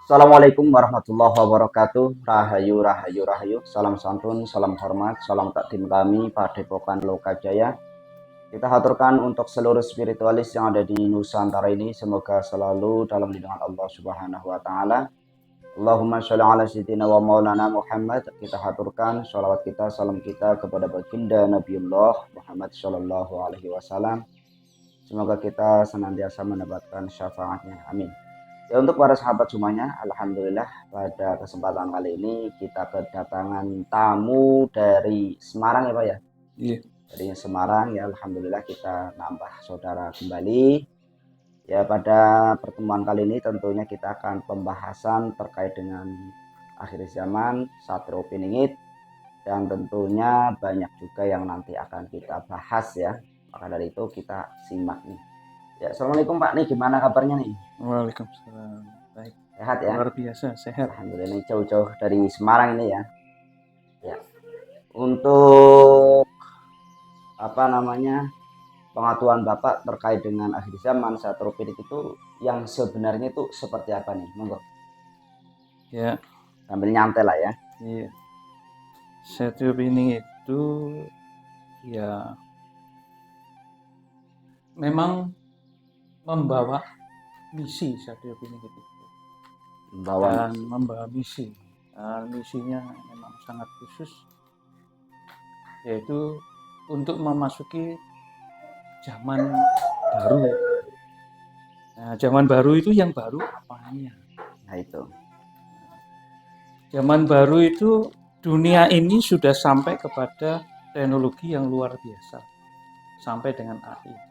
Assalamualaikum warahmatullahi wabarakatuh. Rahayu, rahayu, rahayu. Salam santun, salam hormat, salam takdim kami Padepokan Lokajaya. Kita haturkan untuk seluruh spiritualis yang ada di Nusantara ini. Semoga selalu dalam lindungan Allah Subhanahu wa Ta'ala. Allahumma sholli ala sayyidina wa maulana Muhammad. Kita haturkan sholawat kita, salam kita kepada baginda Nabiullah Muhammad Shallallahu Alaihi Wasallam. Semoga kita senantiasa mendapatkan syafaatnya. Amin. Ya, untuk para sahabat semuanya, alhamdulillah pada kesempatan kali ini kita kedatangan tamu dari Semarang ya Pak ya. Iya. Dari Semarang ya, alhamdulillah kita nambah saudara kembali. Ya, pada pertemuan kali ini tentunya kita akan pembahasan terkait dengan akhir zaman, Satrio Piningit, dan tentunya banyak juga yang nanti akan kita bahas ya. Maka dari itu kita simak nih. Ya, assalamualaikum Pak, nih gimana kabarnya nih? Waalaikumsalam. Baik. Sehat ya? Luar biasa sehat. Alhamdulillah, ini jauh-jauh dari Semarang ini ya. Ya. Untuk pengetahuan Bapak terkait dengan akhir zaman Satrio Piningit itu yang sebenarnya itu seperti apa nih? Monggo. Ya. Sambil nyantai lah ya. Iya. Satrio Piningit itu ya memang membawa misi Satrio Piningit itu. Membawa misi. Misinya memang sangat khusus, yaitu untuk memasuki zaman baru. Nah, zaman baru itu yang baru apanya? Nah itu. Zaman baru itu dunia ini sudah sampai kepada teknologi yang luar biasa, sampai dengan AI.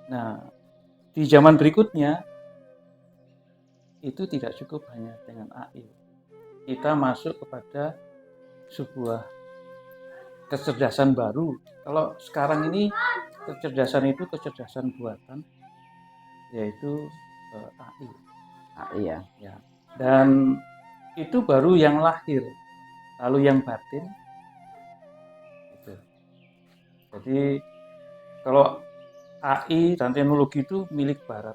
Nah, di zaman berikutnya itu tidak cukup hanya dengan AI. Kita masuk kepada sebuah kecerdasan baru. Kalau sekarang ini kecerdasan itu kecerdasan buatan, yaitu AI. AI ya. Ya. Dan itu baru yang lahir. Lalu yang batin itu. Jadi kalau AI dan teknologi itu milik Barat.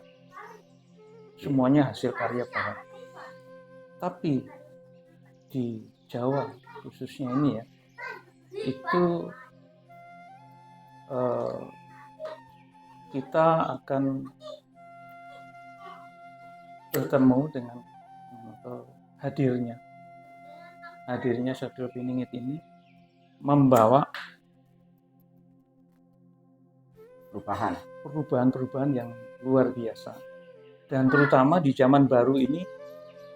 Semuanya hasil karya Barat. Tapi di Jawa khususnya ini ya, itu kita akan bertemu dengan hadirnya Satrio Piningit ini membawa perubahan yang luar biasa. Dan terutama di zaman baru ini,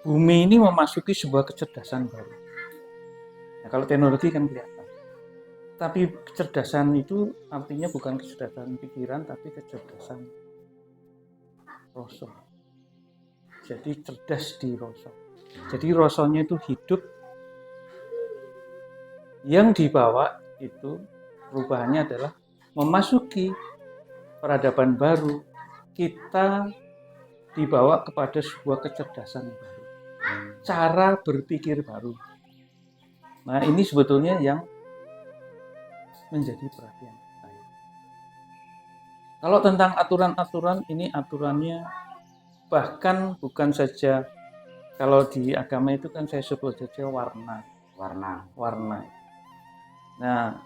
bumi ini memasuki sebuah kecerdasan baru. Nah, kalau teknologi kan kelihatan. Tapi kecerdasan itu artinya bukan kecerdasan pikiran, tapi kecerdasan rasa. Jadi cerdas di rasa. Jadi rasanya itu hidup. Yang dibawa itu perubahannya adalah memasuki peradaban baru. Kita dibawa kepada sebuah kecerdasan baru, cara berpikir baru. Nah, ini sebetulnya yang menjadi perhatian saya. Kalau tentang aturan-aturan, ini aturannya bahkan bukan saja, kalau di agama itu kan saya sebut saja warna. Nah,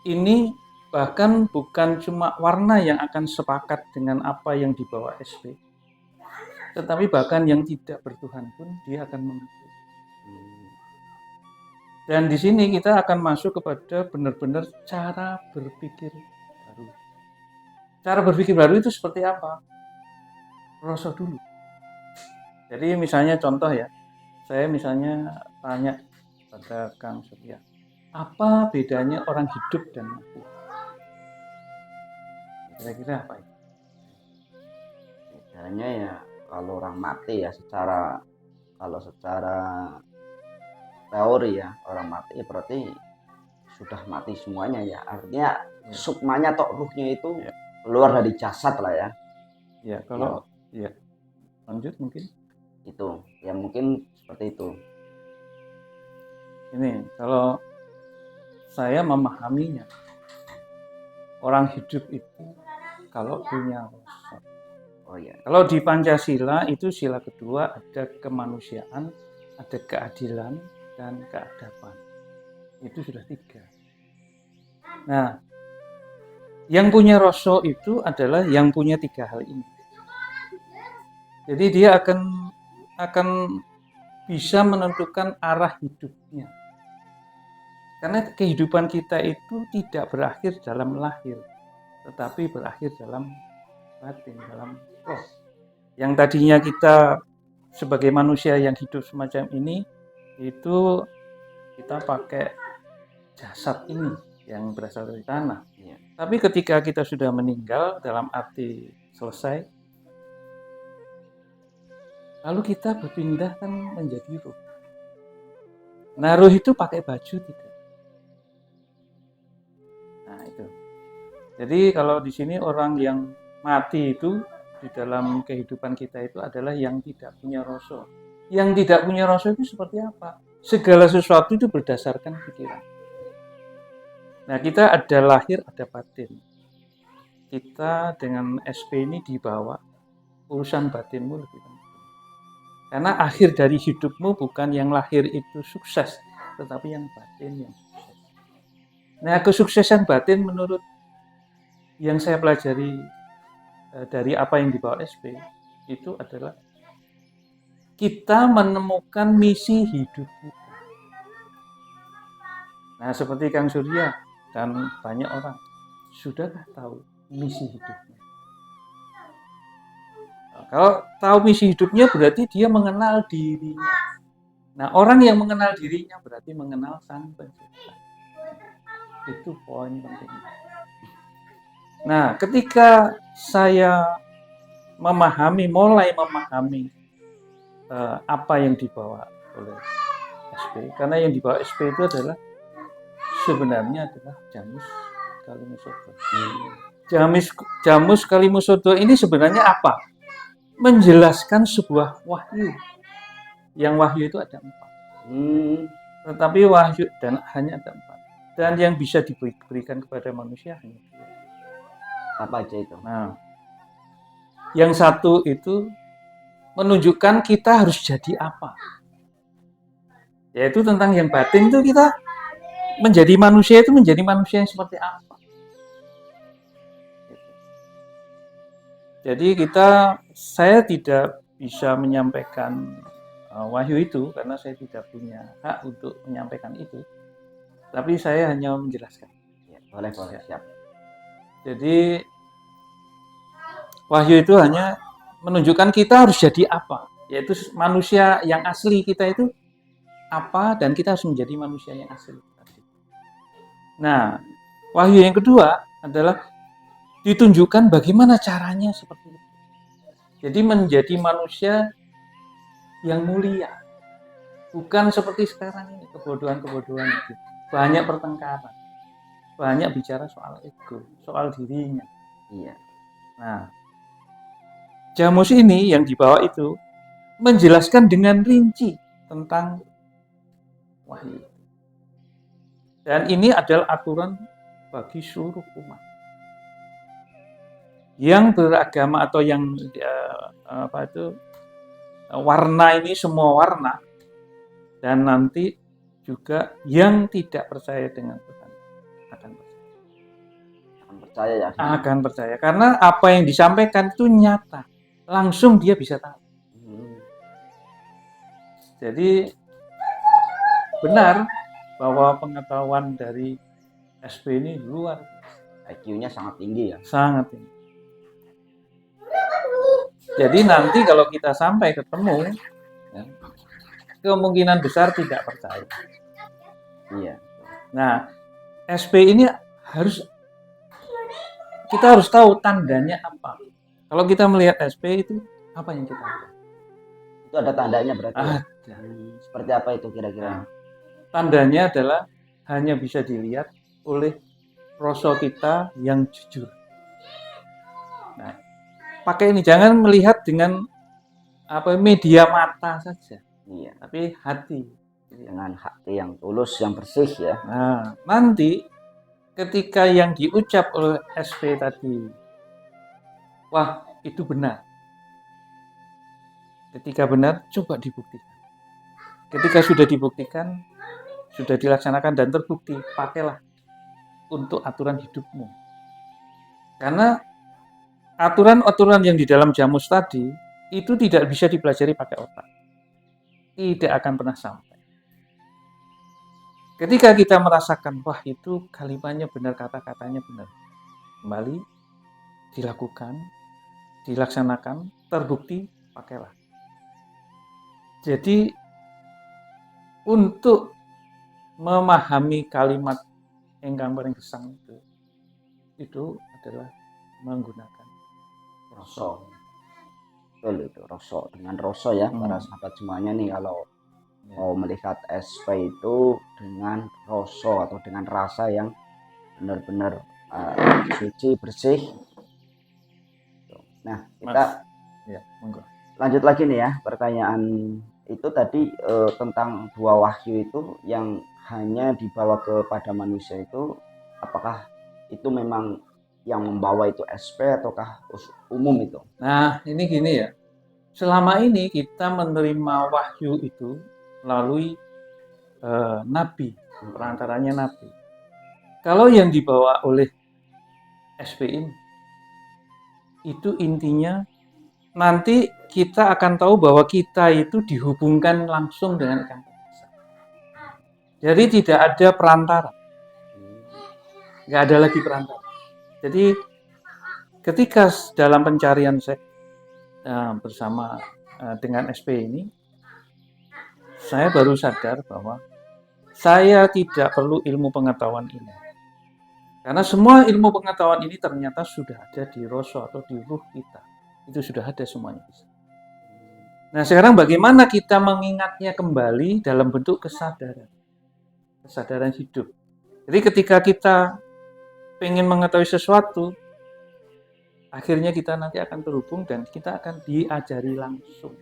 ini bahkan bukan cuma warna yang akan sepakat dengan apa yang dibawa SP, tetapi bahkan yang tidak bertuhan pun dia akan mengaku. Dan di sini kita akan masuk kepada benar-benar cara berpikir baru. Cara berpikir baru itu seperti apa? Rasa dulu. Jadi misalnya contoh ya, saya misalnya tanya pada Kang Surya, apa bedanya orang hidup dan mati? Kira-kira apa itu? Bedanya ya kalau orang mati ya secara teori ya, orang mati ya berarti sudah mati semuanya ya. Artinya sukmanya atau ruhnya itu keluar dari jasad lah ya. Ya, kalau ya lanjut mungkin itu ya, mungkin seperti itu. Ini kalau saya memahaminya, orang hidup itu kalau punya rasa. Oh ya. Kalau di Pancasila itu sila kedua ada kemanusiaan, ada keadilan, dan keadaban. Itu sudah 3. Nah, yang punya rasa itu adalah yang punya 3 hal ini. Jadi dia akan bisa menentukan arah hidupnya. Karena kehidupan kita itu tidak berakhir dalam lahir, tetapi berakhir dalam batin, dalam roh. Yang tadinya kita sebagai manusia yang hidup semacam ini, itu kita pakai jasad ini yang berasal dari tanah. Iya. Tapi ketika kita sudah meninggal dalam arti selesai, lalu kita berpindah kan menjadi ruh. Nah, ruh itu pakai baju tidak? Nah, itu. Jadi kalau di sini orang yang mati itu di dalam kehidupan kita itu adalah yang tidak punya rasa. Yang tidak punya rasa itu seperti apa? Segala sesuatu itu berdasarkan pikiran. Nah, kita ada lahir, ada batin. Kita dengan SP ini dibawa urusan batinmu lebih penting. Karena akhir dari hidupmu bukan yang lahir itu sukses, tetapi yang batin yang sukses. Nah, kesuksesan batin menurut yang saya pelajari dari apa yang dibawa SP itu adalah kita menemukan misi hidup kita. Nah, seperti Kang Surya dan banyak orang sudahkah tahu misi hidupnya? Nah, kalau tahu misi hidupnya berarti dia mengenal dirinya. Nah, orang yang mengenal dirinya berarti mengenal Sang Pencipta. Itu poin pentingnya. Nah, ketika saya mulai memahami apa yang dibawa oleh SP, karena yang dibawa SP itu adalah sebenarnya adalah Jamus Kalimusodo. Jamus Kalimusodo ini sebenarnya apa? Menjelaskan sebuah wahyu. Yang wahyu itu ada 4. Tetapi wahyu dan hanya ada 4. Dan yang bisa diberikan kepada manusia hanya 2. Apa aja itu? Nah, yang satu itu menunjukkan kita harus jadi apa. Yaitu tentang yang batin itu kita menjadi manusia itu menjadi manusia yang seperti apa. Jadi saya tidak bisa menyampaikan wahyu itu karena saya tidak punya hak untuk menyampaikan itu. Tapi saya hanya menjelaskan. Ya, boleh, siap. Jadi wahyu itu hanya menunjukkan kita harus jadi apa, yaitu manusia yang asli kita itu apa dan kita harus menjadi manusia yang asli. Nah, wahyu yang kedua adalah ditunjukkan bagaimana caranya seperti itu. Jadi menjadi manusia yang mulia. Bukan seperti sekarang ini, kebodohan-kebodohan itu. Banyak pertengkaran. Banyak bicara soal ego, soal dirinya. Iya. Nah, Jamus ini yang dibawa itu menjelaskan dengan rinci tentang wahyu. Dan ini adalah aturan bagi seluruh umat. Yang beragama atau yang warna ini semua warna, dan nanti juga yang tidak percaya dengan Tuhan akan percaya karena apa yang disampaikan itu nyata, langsung dia bisa tahu. Jadi benar bahwa pengetahuan dari SP ini luar, IQ-nya sangat tinggi ya. Sangat tinggi. Jadi nanti kalau kita sampai ketemu, ya, kemungkinan besar tidak percaya. Iya. Nah, SP ini kita harus tahu tandanya apa. Kalau kita melihat SP itu apa yang kita lihat? Itu ada tandanya berarti. Ada. Seperti apa itu kira-kira? Nah, tandanya adalah hanya bisa dilihat oleh rasa kita yang jujur. Nah, pakai ini, jangan melihat dengan media mata saja. Iya. Tapi hati. Dengan hati yang tulus, yang bersih ya. Nah, nanti ketika yang diucap oleh SP tadi, wah itu benar, Ketika benar, coba dibuktikan. Ketika sudah dibuktikan, sudah dilaksanakan dan terbukti, pakailah untuk aturan hidupmu. Karena aturan-aturan yang di dalam Jamus tadi itu tidak bisa dipelajari pakai otak. Tidak akan pernah sampai. Ketika kita merasakan, wah itu kalimatnya benar, kata-katanya benar. Kembali, dilakukan, dilaksanakan, terbukti, pakailah. Jadi, untuk memahami kalimat ingkang paring gesang itu adalah menggunakan Rasa. Betul itu, rasa. Dengan rasa ya, para sahabat semuanya nih, kalau mau melihat SP itu dengan rasa atau dengan rasa yang benar-benar suci, bersih. Nah, kita ya, monggo. lanjut lagi nih ya, pertanyaan itu tadi tentang dua wahyu itu yang hanya dibawa kepada manusia itu, apakah itu memang yang membawa itu SP ataukah umum itu? Nah, ini gini ya. Selama ini kita menerima wahyu itu melalui nabi, perantaranya nabi. Kalau yang dibawa oleh SP ini, itu intinya nanti kita akan tahu bahwa kita itu dihubungkan langsung dengan Ikan Paring. Jadi tidak ada perantara. Nggak ada lagi perantara. Jadi ketika dalam pencarian saya bersama dengan SP ini, saya baru sadar bahwa saya tidak perlu ilmu pengetahuan ini. Karena semua ilmu pengetahuan ini ternyata sudah ada di roso atau di ruh kita. Itu sudah ada semuanya. Nah, sekarang bagaimana kita mengingatnya kembali dalam bentuk kesadaran. Kesadaran hidup. Jadi ketika kita pengen mengetahui sesuatu, akhirnya kita nanti akan terhubung dan kita akan diajari langsung.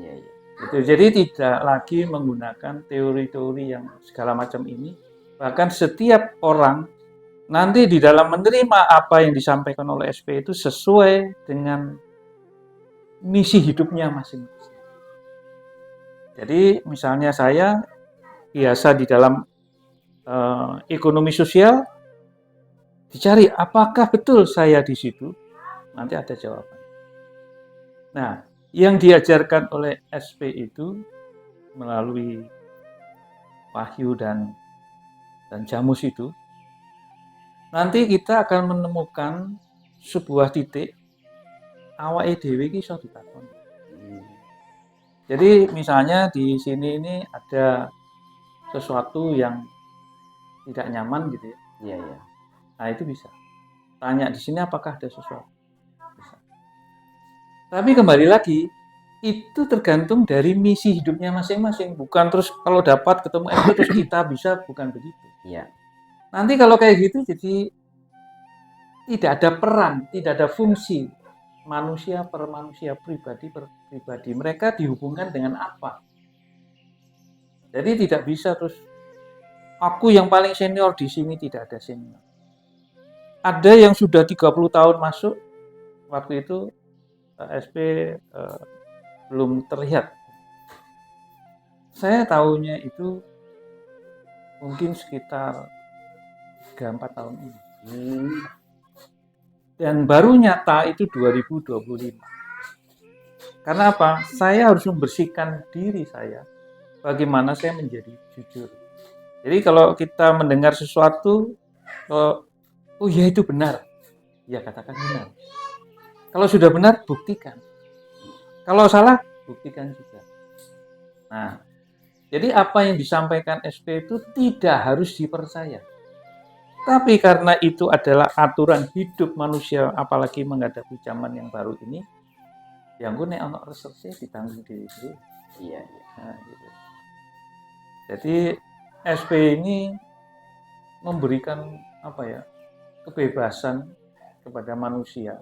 Iya, iya. Jadi tidak lagi menggunakan teori-teori yang segala macam ini. Bahkan setiap orang nanti di dalam menerima apa yang disampaikan oleh SP itu sesuai dengan misi hidupnya masing-masing. Jadi misalnya saya biasa di dalam ekonomi sosial, dicari apakah betul saya di situ, nanti ada jawaban. Nah, yang diajarkan oleh SP itu melalui wahyu dan Jamus itu, nanti kita akan menemukan sebuah titik awake dhewe iki iso ditakoni. Jadi misalnya di sini ini ada sesuatu yang tidak nyaman gitu ya. Iya, iya. Nah, itu bisa. Tanya di sini apakah ada sesuatu. Bisa. Tapi kembali lagi, itu tergantung dari misi hidupnya masing-masing. Bukan terus kalau dapat ketemu SP terus kita bisa, bukan begitu. Iya. Nanti kalau kayak gitu jadi tidak ada peran, tidak ada fungsi manusia per manusia, pribadi per pribadi. Mereka dihubungkan dengan apa? Jadi tidak bisa terus aku yang paling senior di sini, tidak ada senior. Ada yang sudah 30 tahun masuk, waktu itu SP belum terlihat. Saya tahunya itu mungkin sekitar 3-4 tahun ini. Dan baru nyata itu 2025. Karena apa? Saya harus membersihkan diri saya. Bagaimana saya menjadi jujur. Jadi kalau kita mendengar sesuatu, oh ya itu benar. Ya katakan benar. Kalau sudah benar, buktikan. Kalau salah, buktikan juga. Nah, jadi apa yang disampaikan SP itu tidak harus dipercaya. Tapi karena itu adalah aturan hidup manusia, apalagi menghadapi zaman yang baru ini, yang gue nek ono research ditanggung diri sendiri. Iya, iya. Nah, gitu. Jadi SP ini memberikan apa ya, kebebasan kepada manusia